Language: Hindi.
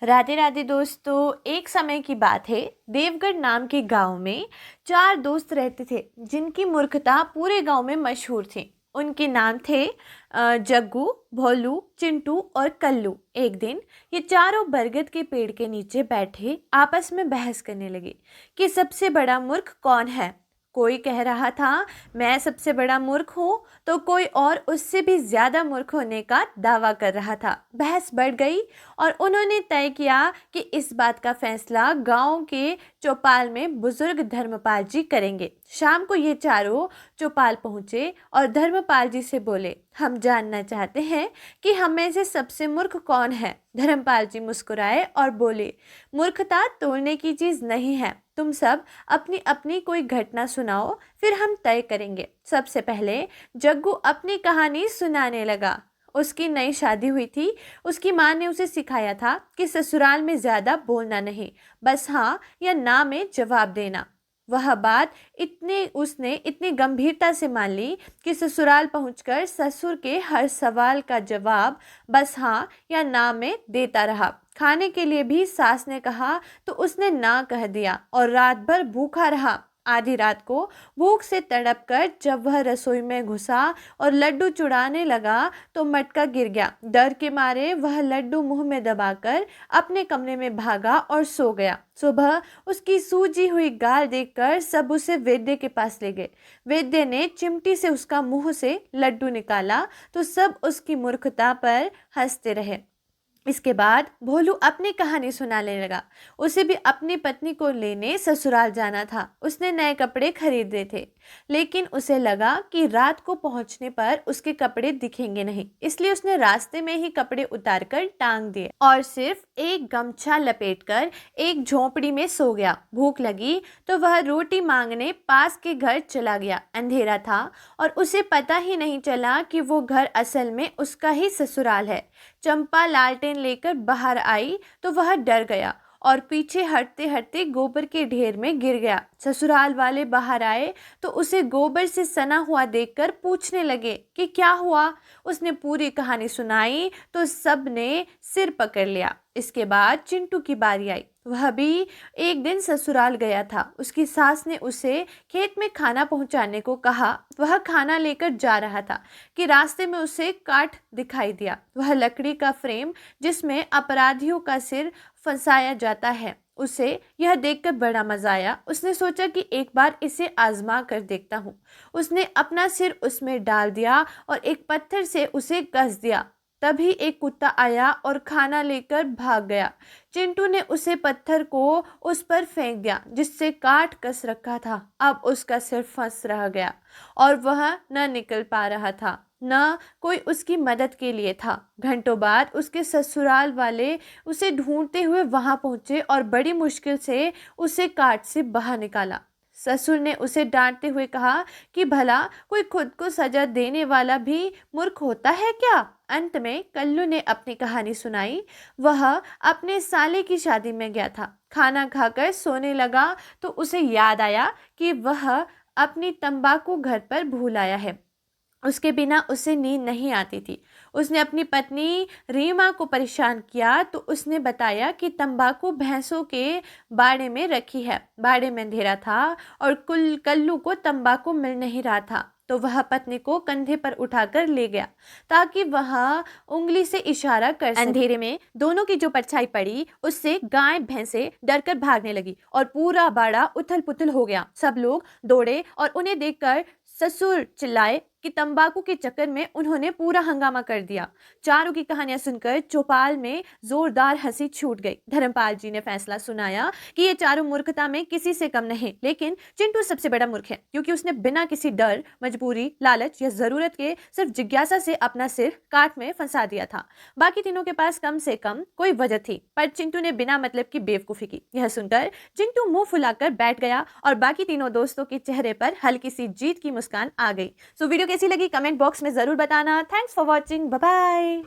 राधे राधे दोस्तों। एक समय की बात है, देवगढ़ नाम के गांव में चार दोस्त रहते थे जिनकी मूर्खता पूरे गांव में मशहूर थी। उनके नाम थे जग्गू, भोलू, चिंटू और कल्लू। एक दिन ये चारों बरगद के पेड़ के नीचे बैठे आपस में बहस करने लगे कि सबसे बड़ा मूर्ख कौन है। कोई कह रहा था मैं सबसे बड़ा मूर्ख हूँ, तो कोई और उससे भी ज्यादा मूर्ख होने का दावा कर रहा था। बहस बढ़ गई और उन्होंने तय किया कि इस बात का फैसला गांव के चौपाल में बुजुर्ग धर्मपाल जी करेंगे। शाम को ये चारों चौपाल पहुंचे और धर्मपाल जी से बोले, हम जानना चाहते हैं कि हम में से सबसे मूर्ख कौन है। धर्मपाल जी मुस्कुराए और बोले, मूर्खता तोड़ने की चीज नहीं है, तुम सब अपनी अपनी कोई घटना सुनाओ, फिर हम तय करेंगे। सबसे पहले जग्गू अपनी कहानी सुनाने लगा। उसकी नई शादी हुई थी। उसकी माँ ने उसे सिखाया था कि ससुराल में ज्यादा बोलना नहीं, बस हाँ या ना में जवाब देना। वह बात उसने इतनी गंभीरता से मान ली कि ससुराल पहुंचकर ससुर के हर सवाल का जवाब बस हाँ या ना में देता रहा। खाने के लिए भी सास ने कहा तो उसने ना कह दिया और रात भर भूखा रहा। आधी रात को भूख से तड़प कर जब वह रसोई में घुसा और लड्डू चुराने लगा तो मटका गिर गया। डर के मारे वह लड्डू मुंह में दबाकर अपने कमरे में भागा और सो गया। सुबह उसकी सूजी हुई गाल देखकर सब उसे वैद्य के पास ले गए। वैद्य ने चिमटी से उसका मुंह से लड्डू निकाला तो सब उसकी मूर्खता पर हंसते रहे। इसके बाद भोलू अपनी कहानी सुनाने लगा। उसे भी अपनी पत्नी को लेने ससुराल जाना था। उसने नए कपड़े खरीदे थे, लेकिन उसे लगा कि रात को पहुंचने पर उसके कपड़े दिखेंगे नहीं, इसलिए उसने रास्ते में ही कपड़े उतारकर टांग दिए और सिर्फ एक गमछा लपेटकर एक झोपड़ी में सो गया। भूख लगी तो वह रोटी मांगने पास के घर चला गया। अंधेरा था और उसे पता ही नहीं चला कि वो घर असल में उसका ही ससुराल है। चंपा लालटेन लेकर बाहर आई तो वह डर गया और पीछे हटते हटते गोबर के ढेर में गिर गया। ससुराल वाले बाहर आए तो उसे गोबर से सना हुआ देखकर पूछने लगे कि क्या हुआ। उसने पूरी कहानी सुनाई तो सब ने सिर पकड़ लिया। इसके बाद चिंटू की बारी आई। वह भी एक दिन ससुराल गया था। उसकी सास ने उसे खेत में खाना पहुंचाने को कहा। वह खाना लेकर जा रहा था कि रास्ते में उसे काठ दिखाई दिया। वह लकड़ी का फ्रेम जिसमें अपराधियों का सिर फंसाया जाता है। उसे यह देखकर बड़ा मजा आया। उसने सोचा कि एक बार इसे आजमा कर देखता हूँ। उसने अपना सिर उसमें डाल दिया और एक पत्थर से उसे कस दिया। तभी एक कुत्ता आया और खाना लेकर भाग गया। चिंटू ने उसे पत्थर को उस पर फेंक दिया जिससे काट कस रखा था। अब उसका सिर फंस रह गया और वह न निकल पा रहा था, न कोई उसकी मदद के लिए था। घंटों बाद उसके ससुराल वाले उसे ढूंढते हुए वहां पहुंचे और बड़ी मुश्किल से उसे काट से बाहर निकाला। ससुर ने उसे डांटते हुए कहा कि भला कोई खुद को सजा देने वाला भी मूर्ख होता है क्या। अंत में कल्लू ने अपनी कहानी सुनाई। वह अपने साले की शादी में गया था। खाना खाकर सोने लगा तो उसे याद आया कि वह अपनी तंबाकू घर पर भूल आया है। उसके बिना उसे नींद नहीं आती थी। उसने अपनी पत्नी रीमा को परेशान किया तो उसने बताया कि तंबाकू भैंसों के बाड़े में रखी है। बाड़े में अंधेरा था और कल्लू को तंबाकू मिल नहीं रहा था, तो वह पत्नी को कंधे पर उठाकर ले गया ताकि वह उंगली से इशारा कर सके। अंधेरे में दोनों की जो परछाई पड़ी उससे गाय भैंसे डरकर भागने लगी और पूरा बाड़ा उथल पुथल हो गया। सब लोग दौड़े और उन्हें देखकर ससुर चिल्लाए कि तंबाकू के चक्कर में उन्होंने पूरा हंगामा कर दिया। चारों की कहानियां सुनकर चौपाल में जोरदार हंसी छूट गई। धर्मपाल जी ने फैसला सुनाया कि ये चारों मूर्खता में किसी से कम नहीं, लेकिन चिंटू सबसे बड़ा मूर्ख है क्योंकि उसने बिना किसी डर, मजबूरी, लालच या जरूरत के सिर्फ जिज्ञासा से अपना सिर काट में फंसा दिया था। बाकी तीनों के पास कम से कम कोई वजह थी, पर चिंटू ने बिना मतलब की बेवकूफी की। यह सुनकर चिंटू मुंह फुलाकर बैठ गया और बाकी तीनों दोस्तों के चेहरे पर हल्की सी जीत की मुस्कान आ गई। वीडियो कैसी लगी कमेंट बॉक्स में जरूर बताना। Thanks for watching, bye bye.